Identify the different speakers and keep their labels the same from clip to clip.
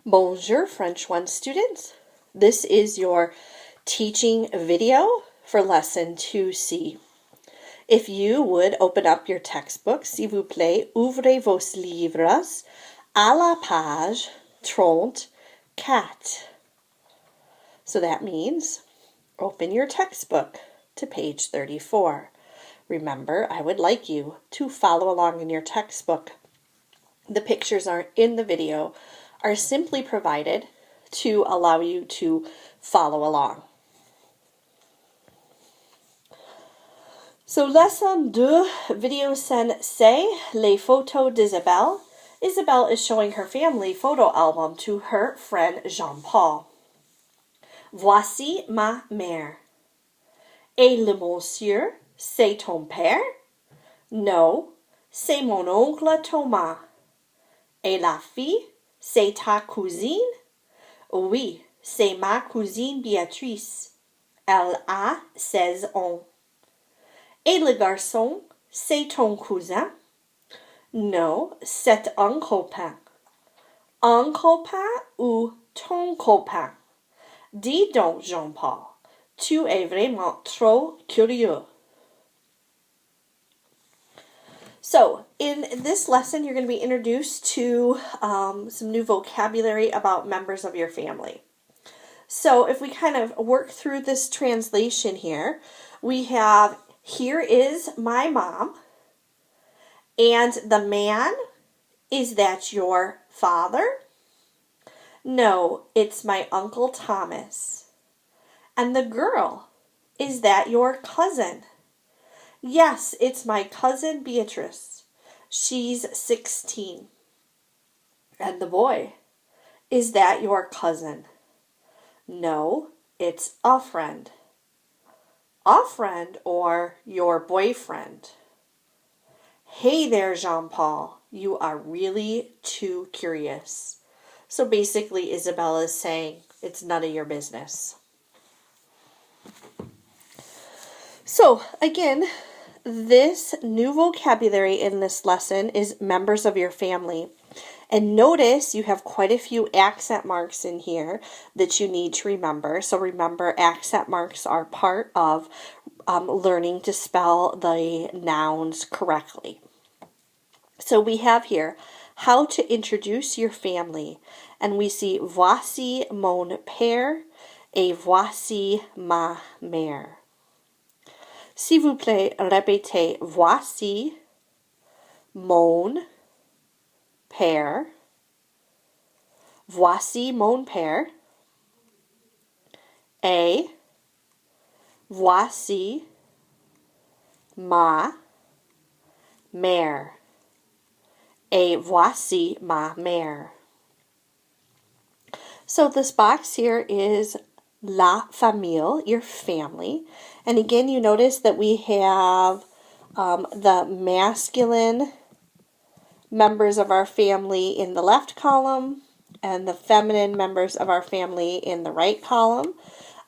Speaker 1: Bonjour, French 1 students. This is your teaching video for lesson 2C. If you would open up your textbook, s'il vous plaît, ouvrez vos livres à la page 34. So that means open your textbook to page 34. Remember, I would like you to follow along in your textbook. The pictures aren't in the video, are simply provided to allow you to follow along. So lesson 2, video scène C, les photos d'Isabelle. Isabelle is showing her family photo album to her friend Jean-Paul. Voici ma mère. Et le monsieur, c'est ton père? No, c'est mon oncle Thomas. Et la fille, c'est ta cousine? Oui, c'est ma cousine Béatrice. Elle a 16 ans. Et le garçon, c'est ton cousin? Non, c'est un copain. Un copain ou ton copain? Dis donc, Jean-Paul, tu es vraiment trop curieux. So, in this lesson, you're going to be introduced to some new vocabulary about members of your family. So, if we kind of work through this translation here, we have, here is my mom, and the man, is that your father? No, it's my Uncle Thomas. And the girl, is that your cousin? Yes, it's my cousin Beatrice. She's 16. And the boy, is that your cousin? No, it's a friend. A friend or your boyfriend. Hey there, Jean-Paul. You are really too curious. So basically, Isabelle is saying it's none of your business. So again, this new vocabulary in this lesson is members of your family. And notice you have quite a few accent marks in here that you need to remember. So remember, accent marks are part of learning to spell the nouns correctly. So we have here how to introduce your family. And we see voici mon père et voici ma mère. S'il vous plaît, répétez voici mon père. Voici mon père. Et voici ma mère. Et voici ma mère. So this box here is la famille, your family. And again, you notice that we have the masculine members of our family in the left column and the feminine members of our family in the right column.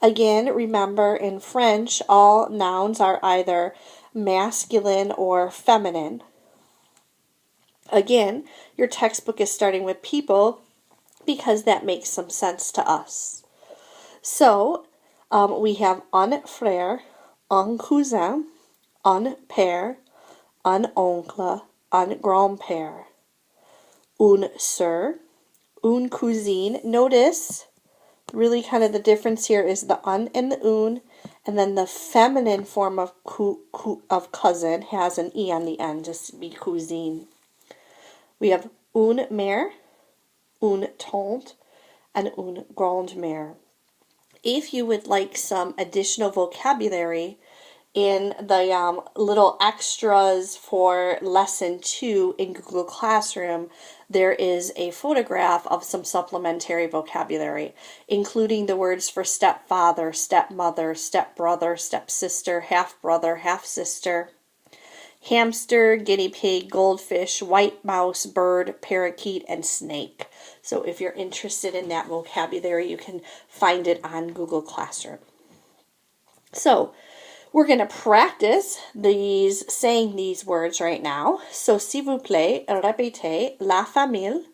Speaker 1: Again, remember in French, all nouns are either masculine or feminine. Again, your textbook is starting with people because that makes some sense to us. So, we have un frère, un cousin, un père, un oncle, un grand-père, une sœur, une cousine. Notice, really kind of the difference here is the un and the une, and then the feminine form of cousin has an e on the end, just to be cousine. We have une mère, une tante, and une grand-mère. If you would like some additional vocabulary in the little extras for lesson 2 in Google Classroom, there is a photograph of some supplementary vocabulary, including the words for stepfather, stepmother, stepbrother, stepsister, half-brother, half-sister, hamster, guinea pig, goldfish, white mouse, bird, parakeet, and snake. So if you're interested in that vocabulary, you can find it on Google Classroom. So we're going to practice saying these words right now. So s'il vous plaît, répétez la famille,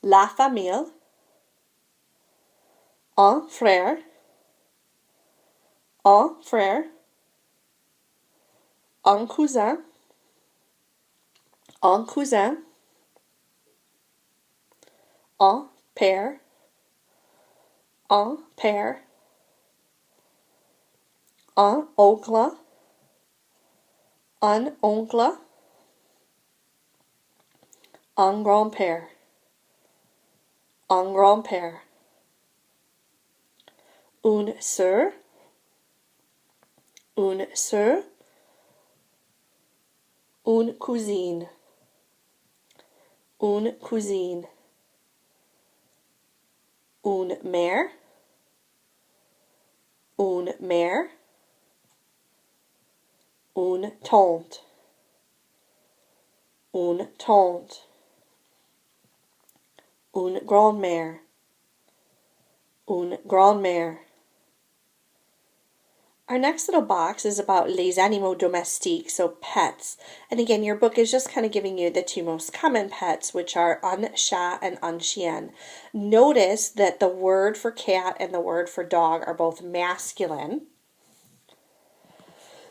Speaker 1: la famille, un frère, un frère, un cousin, un cousin, un père, un père, un oncle, un oncle, un grand-père, un grand-père, une sœur, une sœur, une cousine, une cousine, une mère, une mère, une tante, une tante, une grand-mère, une grand-mère. Our next little box is about les animaux domestiques, so pets. And again, your book is just kind of giving you the two most common pets, which are un chat and un chien. Notice that the word for cat and the word for dog are both masculine.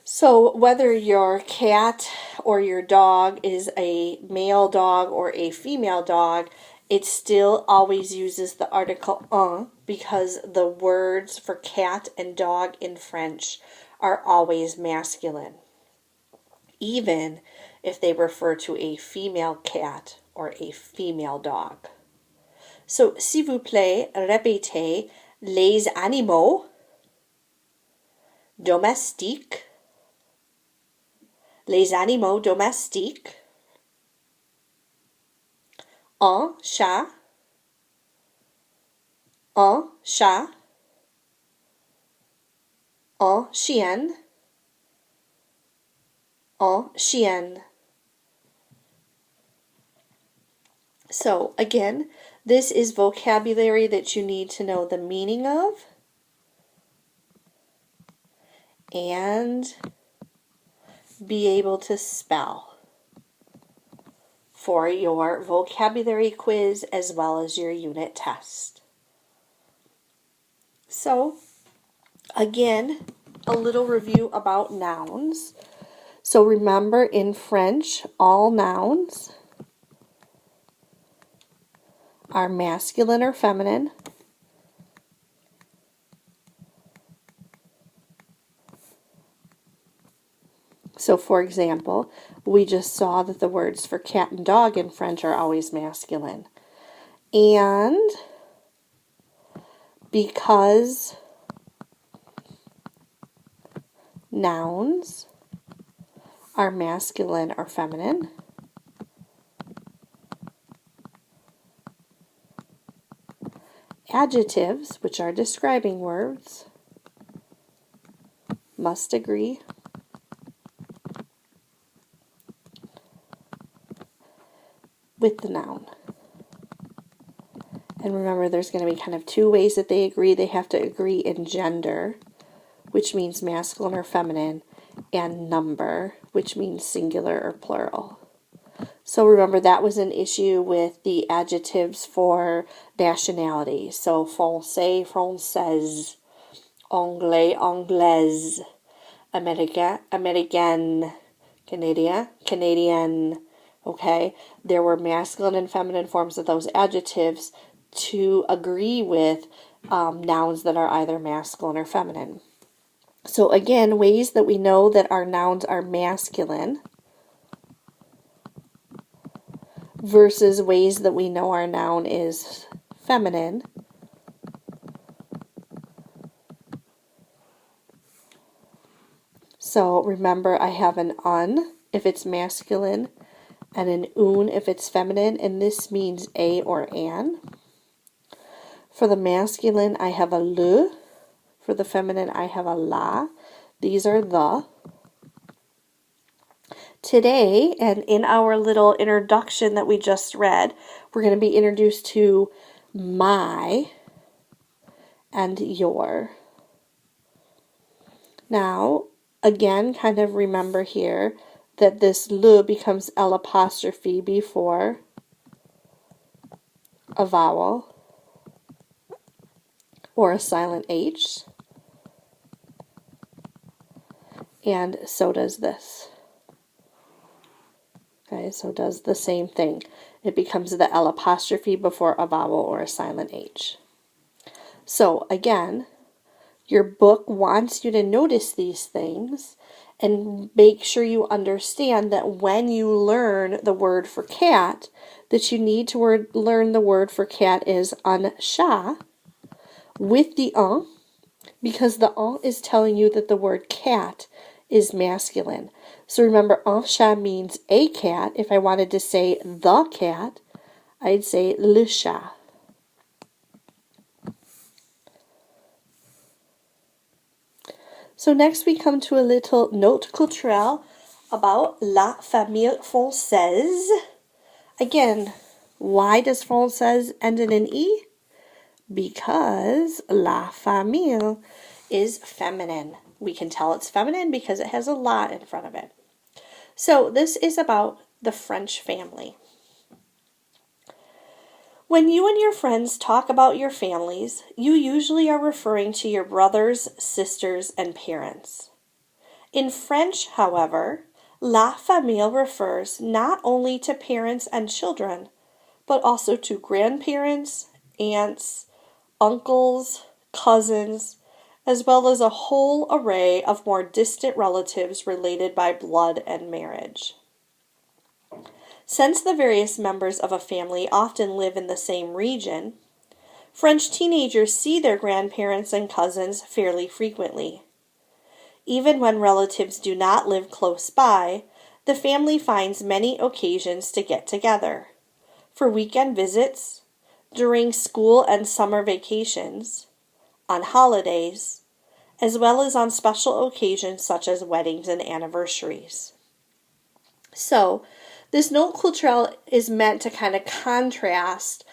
Speaker 1: So whether your cat or your dog is a male dog or a female dog, it still always uses the article un because the words for cat and dog in French are always masculine, even if they refer to a female cat or a female dog. So, s'il vous plaît, répétez les animaux domestiques. Les animaux domestiques. Un chat, un chat, un chien, un chien. So again, this is vocabulary that you need to know the meaning of and be able to spell for your vocabulary quiz as well as your unit test. So, again, a little review about nouns. So remember, in French, all nouns are masculine or feminine. So, for example, we just saw that the words for cat and dog in French are always masculine. And because nouns are masculine or feminine, adjectives, which are describing words, must agree with the noun. And remember, there's going to be kind of two ways that they agree. They have to agree in gender, which means masculine or feminine, and number, which means singular or plural. So remember, that was an issue with the adjectives for nationality. So français, française, anglais, anglaise, américain, américaine, Canadien, Canadian. Okay, there were masculine and feminine forms of those adjectives to agree with nouns that are either masculine or feminine. So again, ways that we know that our nouns are masculine versus ways that we know our noun is feminine. So remember, I have an un if it's masculine and an un if it's feminine, and this means a or an. For the masculine, I have a le. For the feminine, I have a la. These are the. Today, and in our little introduction that we just read, we're going to be introduced to my and your. Now, again, kind of remember here that this le becomes L' before a vowel or a silent H. And so does this. Okay, so it does the same thing. It becomes the L apostrophe before a vowel or a silent H. So again, your book wants you to notice these things and make sure you understand that when you learn the word for cat, that you need to learn the word for cat is un chat with the un, because the un is telling you that the word cat is masculine. So remember, un chat means a cat. If I wanted to say the cat, I'd say le chat. So next we come to a little note culturelle about la famille française. Again, why does française end in an E? Because la famille is feminine. We can tell it's feminine because it has a la in front of it. So this is about the French family. When you and your friends talk about your families, you usually are referring to your brothers, sisters, and parents. In French, however, la famille refers not only to parents and children, but also to grandparents, aunts, uncles, cousins, as well as a whole array of more distant relatives related by blood and marriage. Since the various members of a family often live in the same region, French teenagers see their grandparents and cousins fairly frequently. Even when relatives do not live close by, the family finds many occasions to get together. For weekend visits, during school and summer vacations, on holidays, as well as on special occasions such as weddings and anniversaries. So, this note culturelle is meant to kind of contrast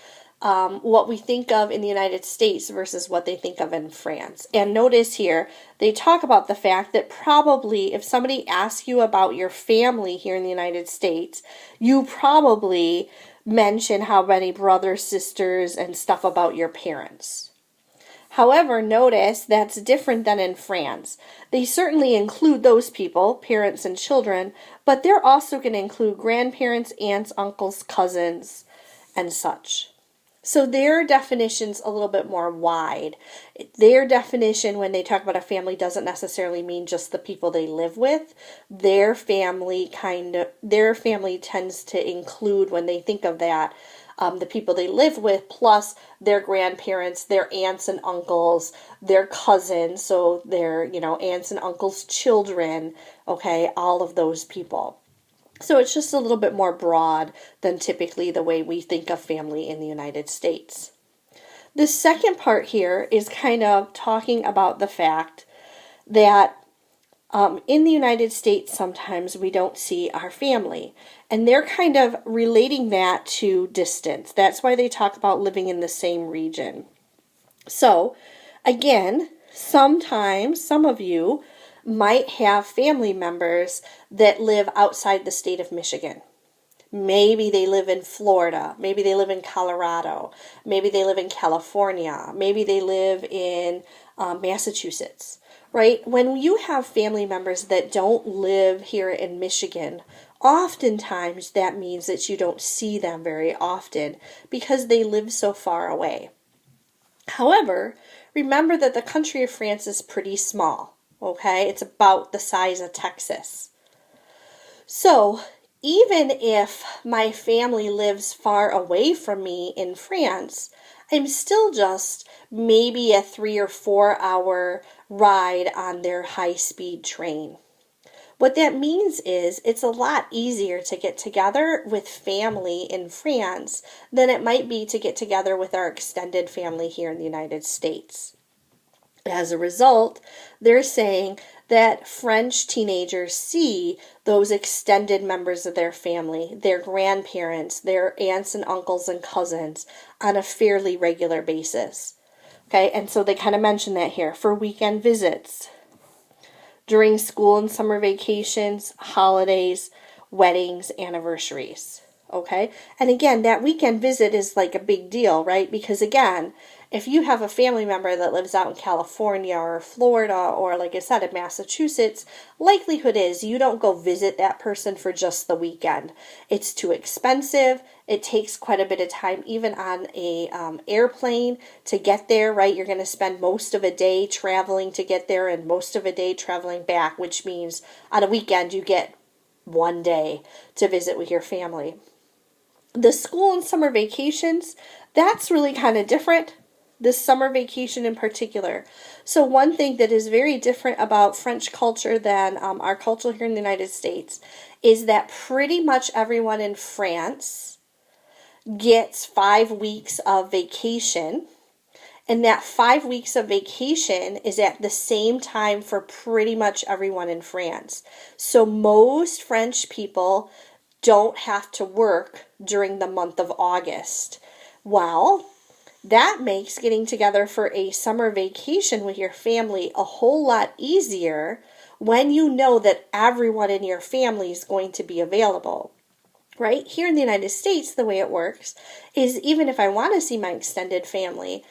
Speaker 1: what we think of in the United States versus what they think of in France. And notice here, they talk about the fact that probably if somebody asks you about your family here in the United States, you probably mention how many brothers, sisters, and stuff about your parents. However, notice that's different than in France. They certainly include those people, parents and children, but they're also going to include grandparents, aunts, uncles, cousins, and such. So their definition's a little bit more wide. Their definition when they talk about a family doesn't necessarily mean just the people they live with. Their family tends to include, when they think of that, the people they live with, plus their grandparents, their aunts and uncles, their cousins, so their, aunts and uncles' children, okay, all of those people. So it's just a little bit more broad than typically the way we think of family in the United States. The second part here is kind of talking about the fact that in the United States, sometimes we don't see our family. And they're kind of relating that to distance. That's why they talk about living in the same region. So, again, sometimes some of you might have family members that live outside the state of Michigan. Maybe they live in Florida. Maybe they live in Colorado. Maybe they live in California. Maybe they live in Massachusetts. Right? When you have family members that don't live here in Michigan, oftentimes that means that you don't see them very often because they live so far away. However, remember that the country of France is pretty small, okay? It's about the size of Texas. So, even if my family lives far away from me in France, I'm still just maybe a 3 or 4 hour ride on their high-speed train. What that means is it's a lot easier to get together with family in France than it might be to get together with our extended family here in the United States. As a result, they're saying that French teenagers see those extended members of their family, their grandparents, their aunts and uncles and cousins on a fairly regular basis. Okay, and so they kind of mention that here for weekend visits, during school and summer vacations, holidays, weddings, anniversaries. Okay? And again, that weekend visit is like a big deal, right? Because again, if you have a family member that lives out in California or Florida or, like I said, in Massachusetts, likelihood is you don't go visit that person for just the weekend. It's too expensive. It takes quite a bit of time, even on a airplane to get there, right? You're going to spend most of a day traveling to get there and most of a day traveling back, which means on a weekend you get one day to visit with your family. The school and summer vacations, that's really kind of different. This summer vacation in particular. So one thing that is very different about French culture than our culture here in the United States is that pretty much everyone in France gets 5 weeks of vacation. And that 5 weeks of vacation is at the same time for pretty much everyone in France. So most French people don't have to work during the month of August. Well, that makes getting together for a summer vacation with your family a whole lot easier when you know that everyone in your family is going to be available. Right? Here in the United States, the way it works is even if I want to see my extended family,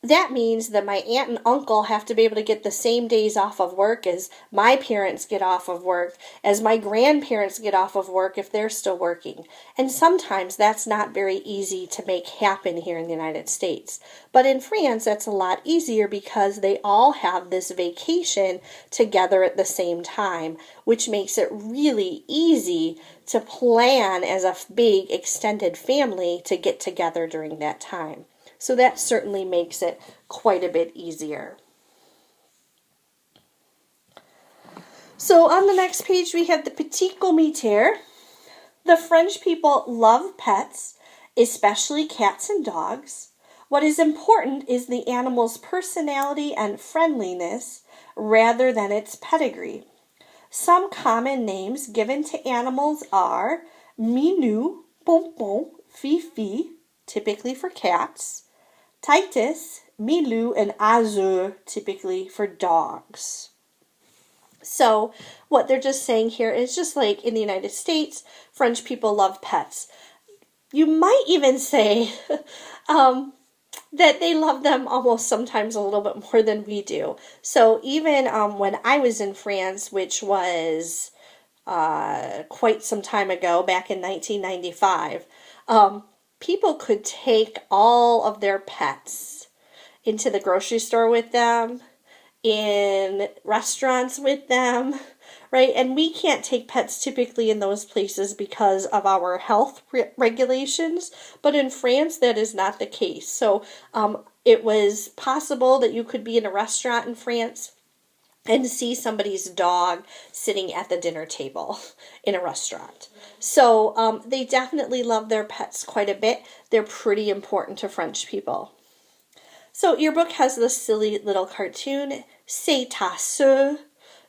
Speaker 1: that means that my aunt and uncle have to be able to get the same days off of work as my parents get off of work, as my grandparents get off of work if they're still working. And sometimes that's not very easy to make happen here in the United States. But in France, that's a lot easier because they all have this vacation together at the same time, which makes it really easy to plan as a big extended family to get together during that time. So that certainly makes it quite a bit easier. So on the next page we have the petit comité. The French people love pets, especially cats and dogs. What is important is the animal's personality and friendliness rather than its pedigree. Some common names given to animals are Minou, Bonbon, Fifi, typically for cats, Titus, Milou, and Azur, typically for dogs. So what they're just saying here is just like in the United States, French people love pets. You might even say that they love them almost sometimes a little bit more than we do. So even when I was in France, which was quite some time ago, back in 1995, people could take all of their pets into the grocery store with them, in restaurants with them, right? And we can't take pets typically in those places because of our health regulations, but in France that is not the case. So it was possible that you could be in a restaurant in France and see somebody's dog sitting at the dinner table in a restaurant. So they definitely love their pets quite a bit. They're pretty important to French people. So your book has this silly little cartoon, C'est ta sœur?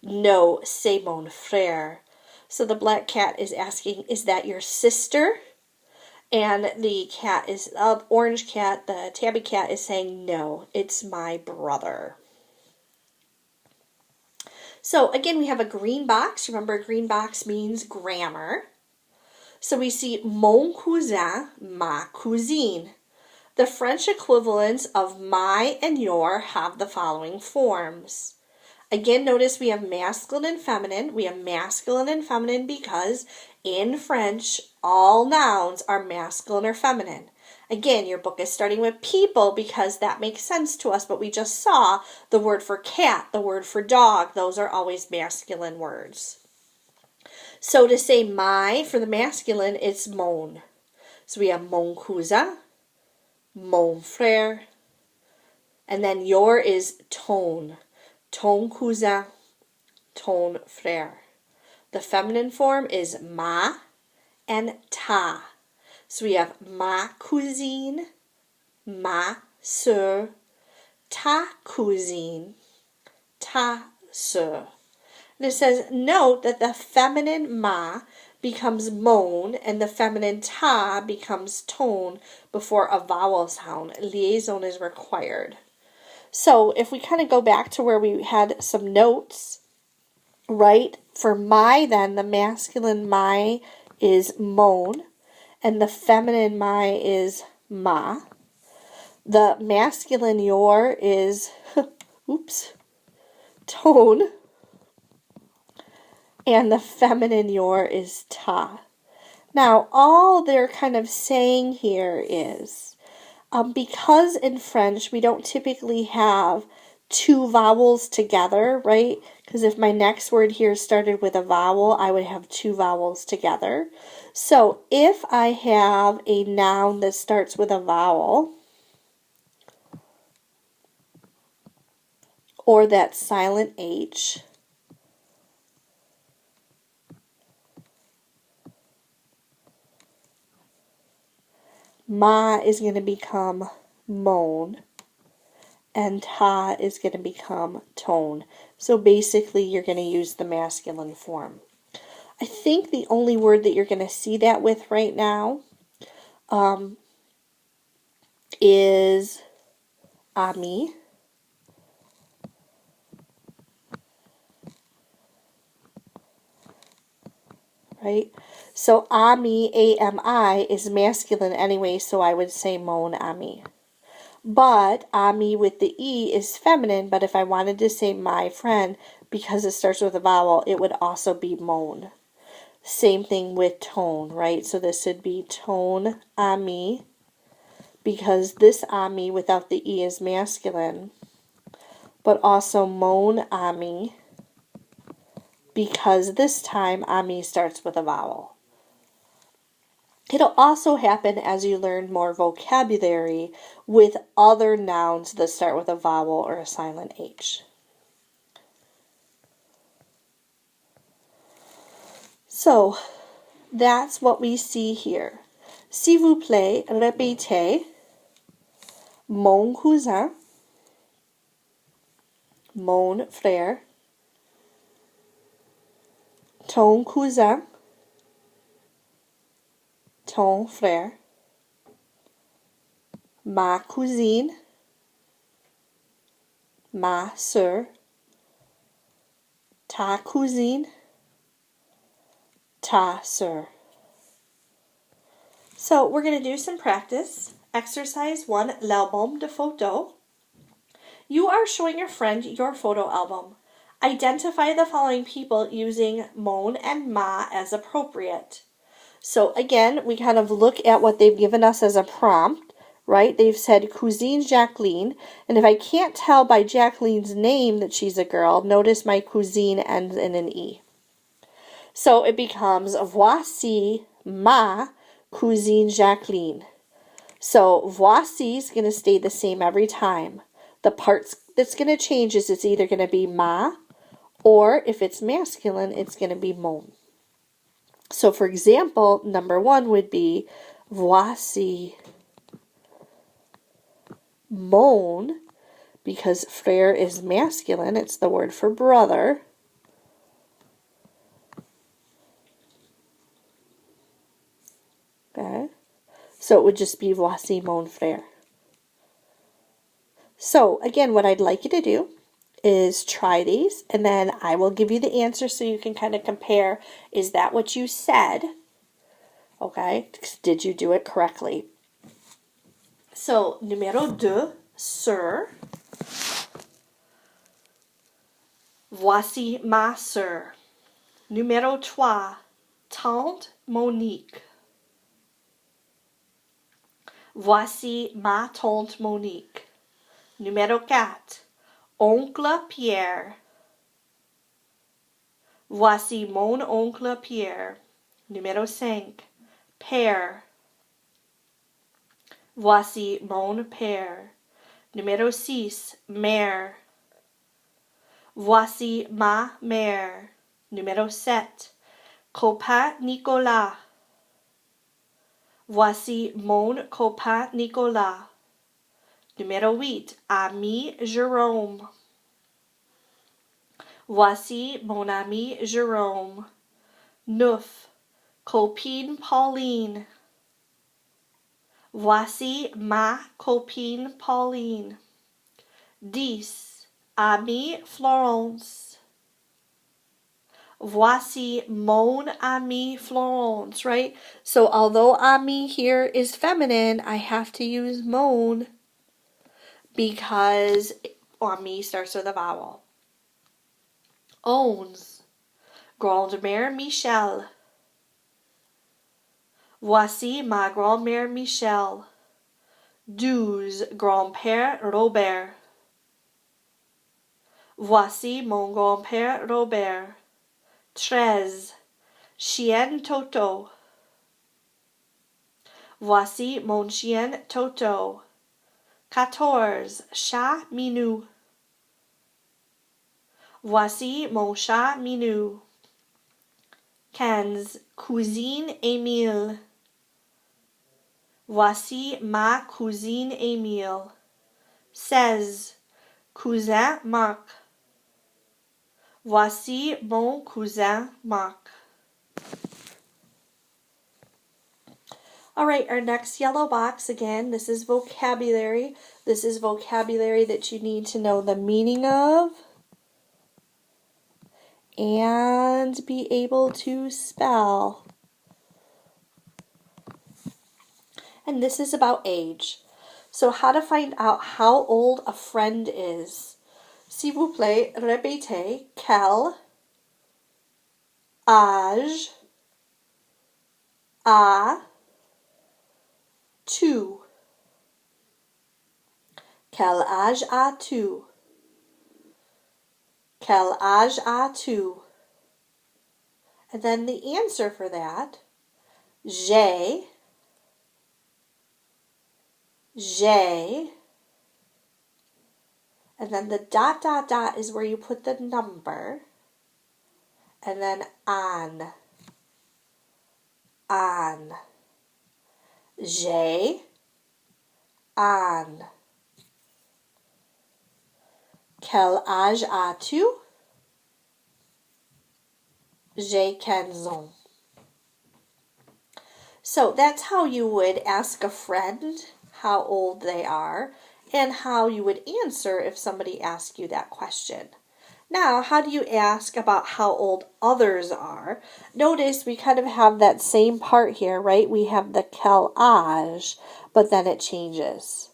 Speaker 1: No, c'est mon frère. So the black cat is asking, is that your sister? And the cat is, orange cat, the tabby cat is saying, no, it's my brother. So again, we have a green box. Remember, a green box means grammar. So we see mon cousin, ma cousine. The French equivalents of my and your have the following forms. Again, notice we have masculine and feminine. We have masculine and feminine because in French, all nouns are masculine or feminine. Again, your book is starting with people because that makes sense to us, but we just saw the word for cat, the word for dog. Those are always masculine words. So to say my for the masculine, it's mon. So we have mon cousin, mon frère, and then your is ton. Ton cousin, ton frère. The feminine form is ma and ta. So we have ma cousine, ma sœur, ta cousine, ta sœur. And it says, note that the feminine ma becomes mon and the feminine ta becomes ton before a vowel sound. Liaison is required. So if we kind of go back to where we had some notes, right? For my then, the masculine my is mon. and the feminine my is ma. The masculine your is, oops, tone, and the feminine your is ta. Now, all they're kind of saying here is, because in French we don't typically have two vowels together, right? Because if my next word here started with a vowel, I would have two vowels together. So if I have a noun that starts with a vowel, or that silent H, ma is going to become moan, and ta is going to become tone. So basically you're going to use the masculine form. I think the only word that you're going to see that with right now is ami. Right? So ami, A-M-I, is masculine anyway, so I would say mon ami. But ami with the E is feminine, but if I wanted to say my friend, because it starts with a vowel, it would also be mon. Same thing with tone, right? So this would be tone ami, because this ami without the E is masculine, but also mon ami, because this time ami starts with a vowel. It'll also happen as you learn more vocabulary with other nouns that start with a vowel or a silent H. So that's what we see here. S'il vous plaît, répétez. Mon cousin, mon frère, ton cousin, ton frère, ma cousine, ma sœur, ta cousine, ta sœur. So we're going to do some practice. Exercise 1, l'album de photos. You are showing your friend your photo album. Identify the following people using mon and ma as appropriate. So again, we kind of look at what they've given us as a prompt, right? They've said cousine Jacqueline, and if I can't tell by Jacqueline's name that she's a girl, notice my cousine ends in an E. So it becomes voici ma cousine Jacqueline. So voici is going to stay the same every time. The parts that's going to change is it's either going to be ma, or if it's masculine, it's going to be mon. So for example, number 1 would be voici mon, because frère is masculine, it's the word for brother. Okay, so it would just be voici mon frère. So again, what I'd like you to do is try these, and then I will give you the answer so you can kind of compare, is that what you said? Okay, did you do it correctly? So, numéro 2, sœur. Voici ma sœur. Numéro 3, tante Monique. Voici ma tante Monique. Numéro 4, oncle Pierre. Voici mon oncle Pierre. Numéro 5, père. Voici mon père. Numéro 6, mère. Voici ma mère. Numéro 7, copain Nicolas. Voici mon copain Nicolas. Numéro 8, ami Jérôme. Voici mon ami Jérôme. 9, copine Pauline. Voici ma copine Pauline. 10, amie Florence. Voici mon ami Florence, right? So although ami here is feminine, I have to use mon because ami starts with a vowel. Owns. Grand-mère Michel. Voici ma grand-mère Michel. 12. Grand-père Robert. Voici mon grand-père Robert. 13. Chien Toto. Voici mon chien Toto. 14. Chat Minou. Voici mon chat Minou. 15. Cousine Émile. Voici ma cousine Émile. 16. Cousin Marc. Voici mon cousin Marc. All right, our next yellow box, again, this is vocabulary. This is vocabulary that you need to know the meaning of and be able to spell. And this is about age. So how to find out how old a friend is. S'il vous plaît, répétez quel âge as-tu? Quel âge as-tu? Quel âge as-tu? And then the answer for that, j'ai, and then the ... is where you put the number, and then an, j'ai, an. Quel âge as-tu? J'ai 15 ans. So that's how you would ask a friend how old they are and how you would answer if somebody asked you that question. Now, how do you ask about how old others are? Notice we kind of have that same part here, right? We have the quel âge, but then it changes.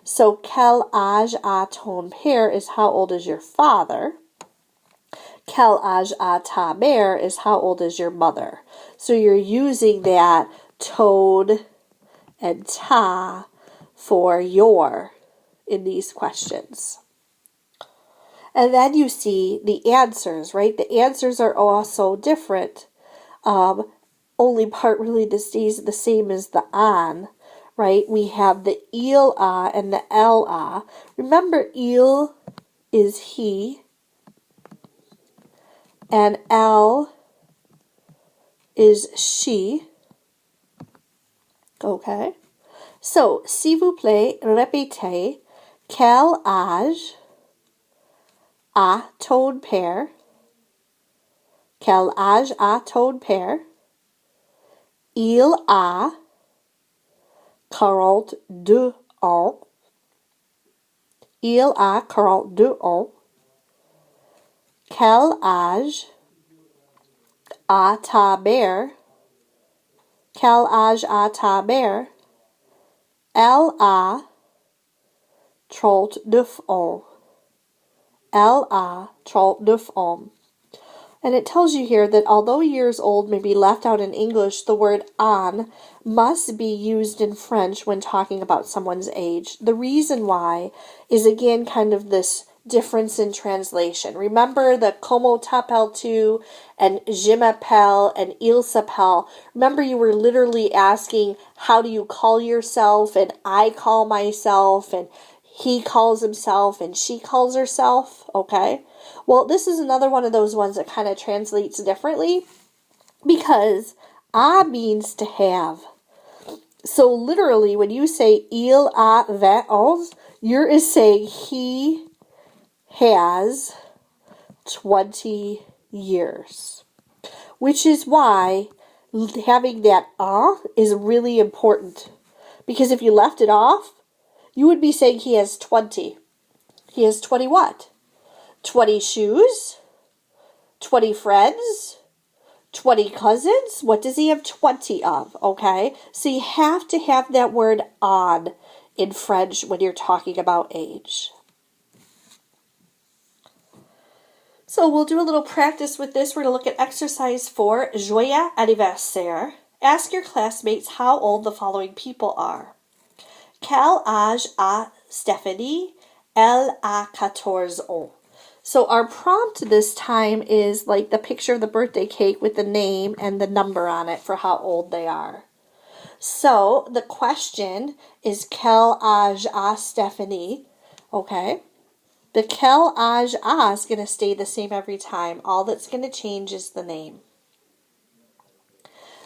Speaker 1: So, quel âge a ton père is how old is your father. Quel âge a ta mère is how old is your mother. So you're using that ton and ta for your in these questions. And then you see the answers, right? The answers are also different. Only part really that stays the same as the an, right? We have the il a and the el a. Remember, il is he, and el is she. Okay? So, s'il vous plaît, répétez, quel âge a ton père? Quel âge a ton père? Il a 42 ans. Il a 42 ans. Quel âge a ta mère? Quel âge a ta mère? Elle a 39 ans. Elle a 39 ans. And it tells you here that although years old may be left out in English, the word an must be used in French when talking about someone's age. The reason why is, again, kind of this difference in translation. Remember the comment t'appelles-tu and je m'appelle and il s'appelle. Remember, you were literally asking, how do you call yourself? And I call myself, and he calls himself, and she calls herself. Okay? Well, this is another one of those ones that kind of translates differently because a means to have. So literally, when you say il a 20 ans, you're saying he has 20 years. Which is why having that is really important. Because if you left it off, you would be saying he has 20. He has 20 what? 20 shoes, 20 friends, 20 cousins. What does he have 20 of? Okay, so you have to have that word on in French when you're talking about age. So we'll do a little practice with this. We're going to look at exercise 4, Joyeux anniversaire. Ask your classmates how old the following people are. Quel âge a Stéphanie? Elle a 14 ans. So our prompt this time is like the picture of the birthday cake with the name and the number on it for how old they are. So the question is quel âge a Stéphanie? Okay. The quel âge a is going to stay the same every time. All that's going to change is the name.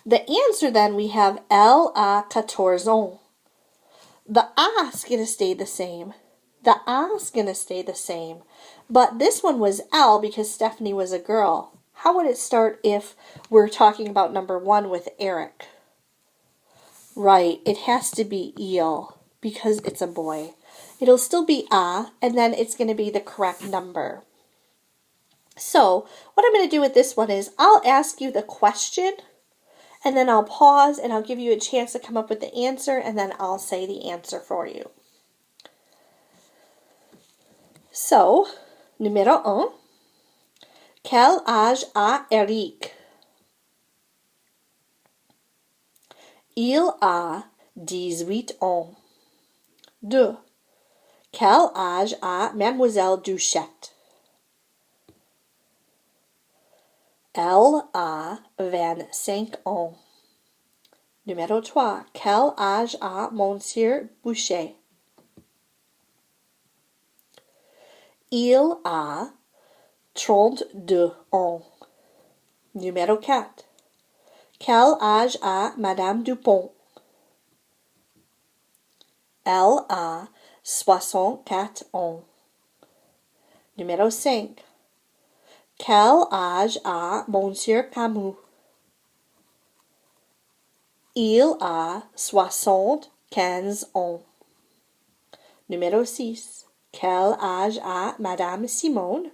Speaker 1: The answer then we have elle a 14 ans. The a is going to stay the same. The a is going to stay the same. But this one was L because Stephanie was a girl. How would it start if we're talking about number 1 with Eric? Right, it has to be il because it's a boy. It'll still be a, and then it's going to be the correct number. So what I'm going to do with this one is I'll ask you the question, and then I'll pause, and I'll give you a chance to come up with the answer, and then I'll say the answer for you. So, numéro 1. Quel âge a Eric? Il a 18 ans. 2. Quel âge a Mademoiselle Duchette? Elle a 25 ans. Numéro 3. Quel âge a Monsieur Boucher? Il a 32 ans. Numéro 4. Quel âge a Madame Dupont? Elle a 64 ans. Numéro 5. Quel âge a Monsieur Camus? Il a 75 ans. Numéro 6. Quel âge a Madame Simone?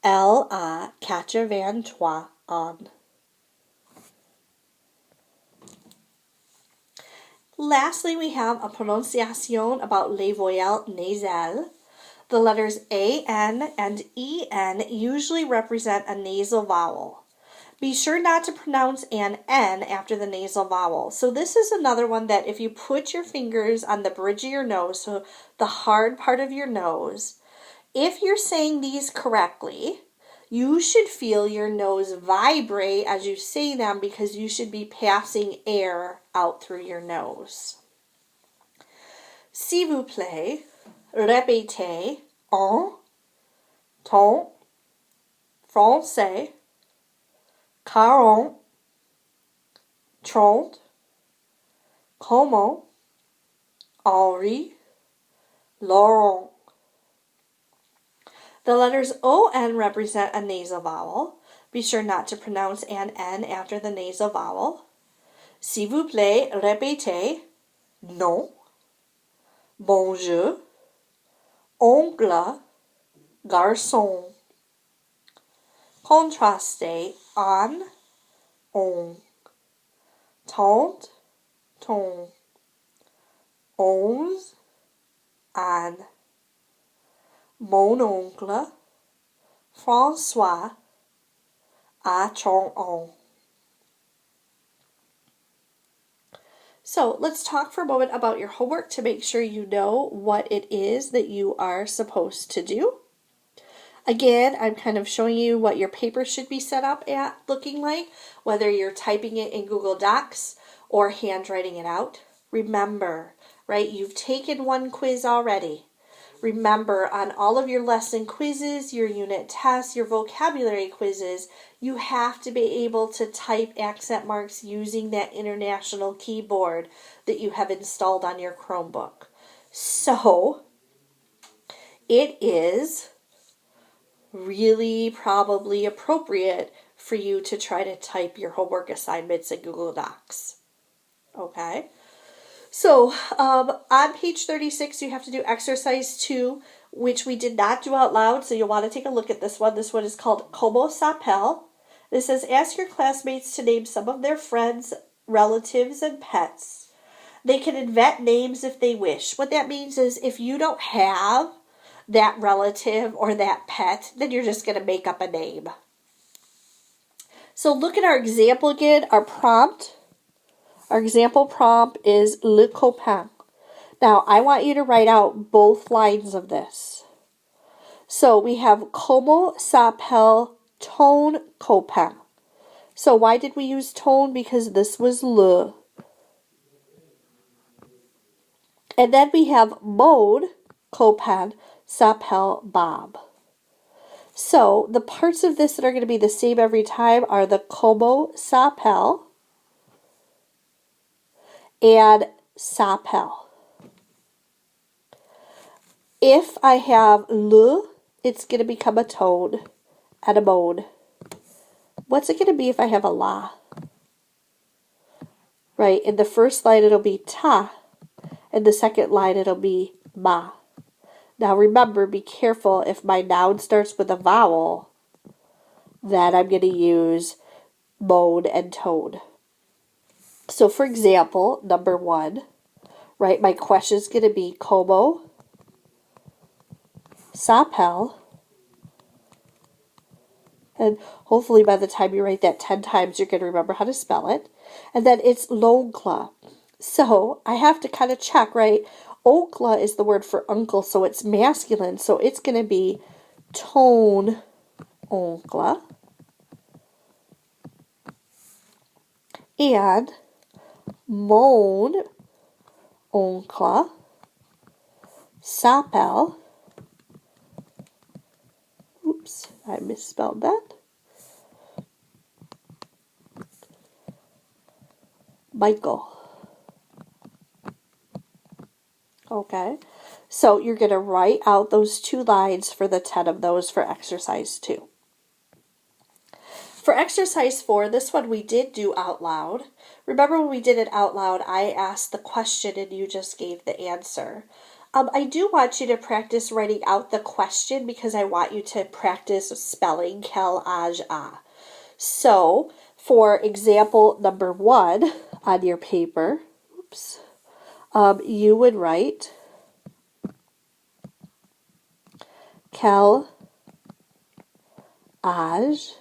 Speaker 1: Elle a 83 ans. Lastly, we have a pronunciation about les voyelles nasales. The letters A, N, and E, N usually represent a nasal vowel. Be sure not to pronounce an N after the nasal vowel. So this is another one that if you put your fingers on the bridge of your nose, so the hard part of your nose, if you're saying these correctly, you should feel your nose vibrate as you say them because you should be passing air out through your nose. S'il vous plaît, répétez en ton français 40, 30, comment, Henri, Laurent. The letters O-N represent a nasal vowel. Be sure not to pronounce an N after the nasal vowel. S'il vous plaît, répétez non, bonjour, oncle, garçon. Contrastez an, on, tante, ton, 11, an. Mon oncle, François, a 30 ans. So let's talk for a moment about your homework to make sure you know what it is that you are supposed to do. Again, I'm kind of showing you what your paper should be set up at looking like, whether you're typing it in Google Docs or handwriting it out. Remember, right, you've taken one quiz already. Remember, on all of your lesson quizzes, your unit tests, your vocabulary quizzes, you have to be able to type accent marks using that international keyboard that you have installed on your Chromebook. So, it is really probably appropriate for you to try to type your homework assignments in Google Docs. Okay? So, on page 36, you have to do exercise 2, which we did not do out loud, so you'll want to take a look at this one. This one is called Como s'appelle. It says, ask your classmates to name some of their friends, relatives, and pets. They can invent names if they wish. What that means is if you don't have that relative or that pet, then you're just going to make up a name. So look at our example again, our prompt. Our example prompt is le copain. Now, I want you to write out both lines of this. So we have Como s'appelle ton copain. So why did we use ton? Because this was le. And then we have mon copain s'appelle Bob. So the parts of this that are going to be the same every time are the como s'appelle and s'appelle. If I have le, it's going to become a tone and a mode. What's it going to be if I have a la? Right, in the first line it'll be ta. In the second line it'll be ma. Now remember, be careful if my noun starts with a vowel, then I'm going to use mode and tone. So for example, number 1, right, my question is going to be como s'appelle. And hopefully by the time you write that 10 times, you're going to remember how to spell it. And then it's l'oncle. So I have to kind of check, right? Oncle is the word for uncle, so it's masculine. So it's going to be ton oncle. And mon oncle s'appelle. Oops, I misspelled that. Michael. Okay, so you're going to write out those 2 lines for the 10 of those for exercise 2. For exercise 4, this one we did do out loud. Remember when we did it out loud, I asked the question and you just gave the answer. I do want you to practice writing out the question because I want you to practice spelling quel âge a. So, for example number 1 on your paper, oops, you would write quel âge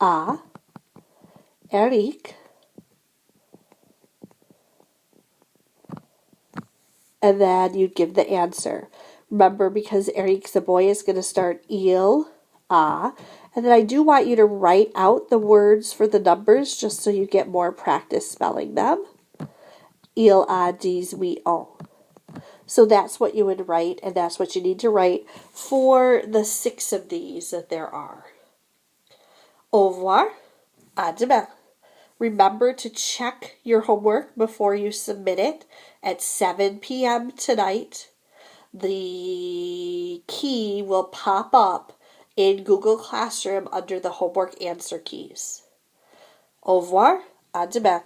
Speaker 1: a Eric, and then you'd give the answer. Remember, because Eric's a boy, is going to start il, a, and then I do want you to write out the words for the numbers just so you get more practice spelling them. Il a 18 ans. So that's what you would write, and that's what you need to write for the 6 of these that there are. Au revoir, à demain. Remember to check your homework before you submit it at 7 p.m. tonight. The key will pop up in Google Classroom under the homework answer keys. Au revoir, à demain.